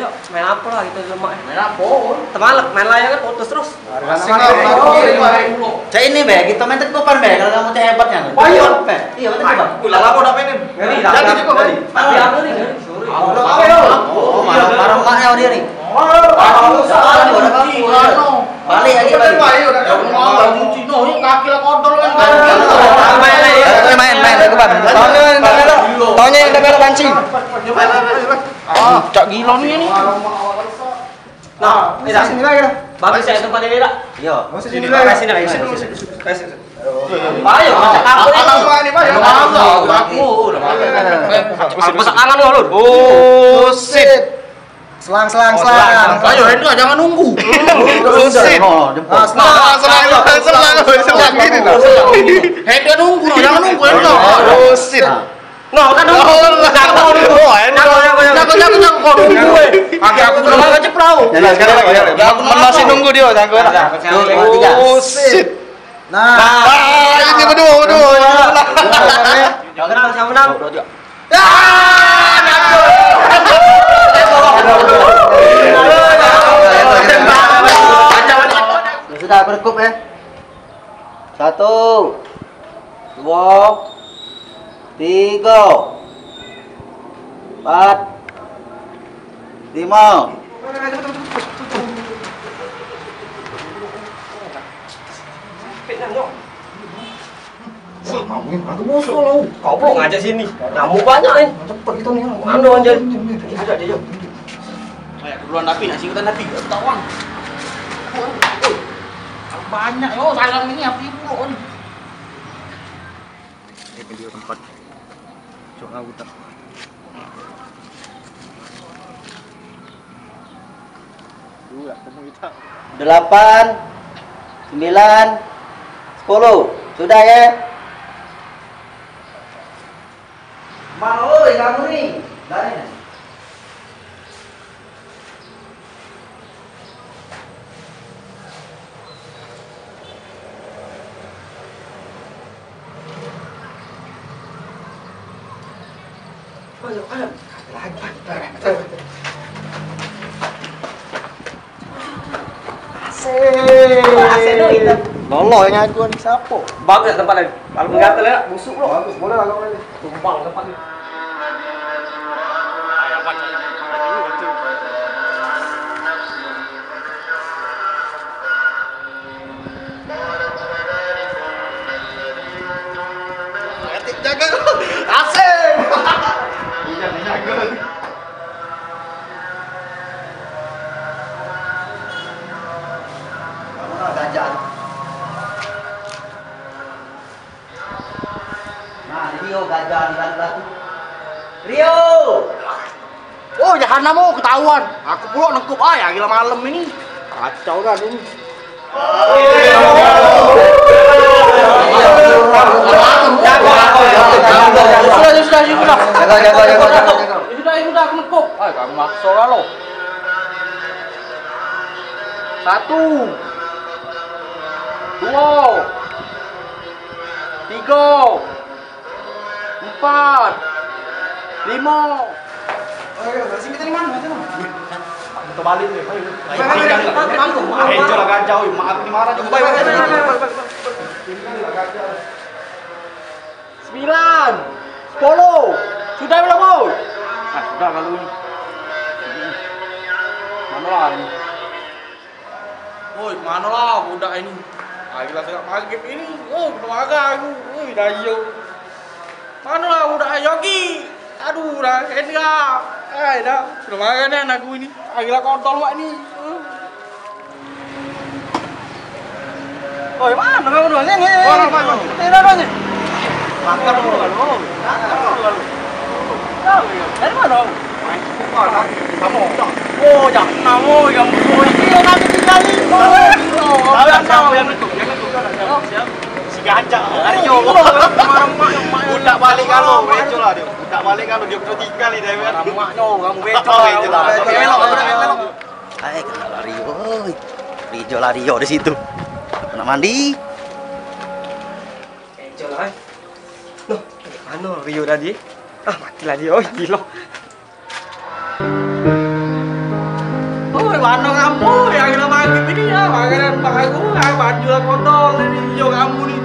yuk. Main apa lah gitu lemak. Main apa? Temalek, main layar kan putus terus. Cak ini be, kita main tekopan be. Kalau kamu cak hebatnya. Ayo. Iya, main tekopan. Udah lama udah mainin. Jadi cukup tadi. Mati aku nih. Oh, marah maknya dia nih. Balik lagi balik. Main tekopan. Taunya yang dekat pancing. Cak gila nih ini. Nah, sini lagi dah. Bagus saya tempat ini dah. Iya. Sini lagi. Sini lagi. Ayo, macam aku ini. Aku udah masak tangan lu. Oh, shit. Selang. Ayo, Hendra jangan nunggu. Shit. Selang gini lah. Hendra nunggu, jangan nunggu Hendra. Oh, shit. No, kan dulu. Jangan kok nunggu. Kaki aku belum ngecek perahu. Ya, sekarang aku masih nunggu dia, jangan. Oh, shit. Nah, ini berdua. jangan sama menang. Sudah berkup ya. 1, 2, 3, 4, 5. Aku musuh lu. Kau belum ngajak sini. Nyamuk banyak nih. Cepet kita nih. Anu anjir. Ada dia, yuk. Kayak duluan napi, nasi ikutan napi. Tawan. Banyak yo, salam ini api puluh. Ini video tempat. Coba utak. 8, 9, 10. Sudah ya? Mana oi kamu nih? Dari mana? Lolo yang aku nih sapo. Bagus ya tempatnya. Kalau menggatal ya, busuk loh. Bagus, boleh lah kamu ini. Tumpang tempatnya. Jaga. Asik. Jaga. Gajah. Nah, Rio gajah di batu. Rio. Oh, jangan mau ketahuan. Aku pula nengkup ayah gila malam ini. Kacau kan ini. Sudah. Sudah aku nengkup. Ay, kamu maksa lah lo. 1, 2, 3, 4, 5. Kita balik nih. Enjok lah gajah, maaf ini marah juga. 9, 10. Sudah belum mau? Ah, sudah kalau ini. Mana lah ini? Woi, mana lah budak ini? Ah, gila tengah maghrib ini. Oh, belum agak aku. Woi, dah iyo. Mana lah budak Yogi? Aduh, dah enggak. Dah, belum agak nih anakku ini. Ah, gila kontol mak ini. Oh, mana kamu dua nih? Mana? Tidak dong. Makan dulu kan. Dari mana? Kamu. Oh, jangan mau yang ini nanti tinggalin. Tahu yang itu. Si gajah. Ayo. Udah balik kalau beco lah dia. Udah balik kalau dia udah tinggal di daerah. Maknyo, kamu beco lah. Belok. Hai, kenal Rio. Rio lah Rio di situ. Kena mandi. Beco lah. Loh, mana Rio tadi? Ah, matilah dia. Oh, gila. Mana kamu yang kita maghrib ini ya, makanan aku, baju kotor ini, yo kamu nih.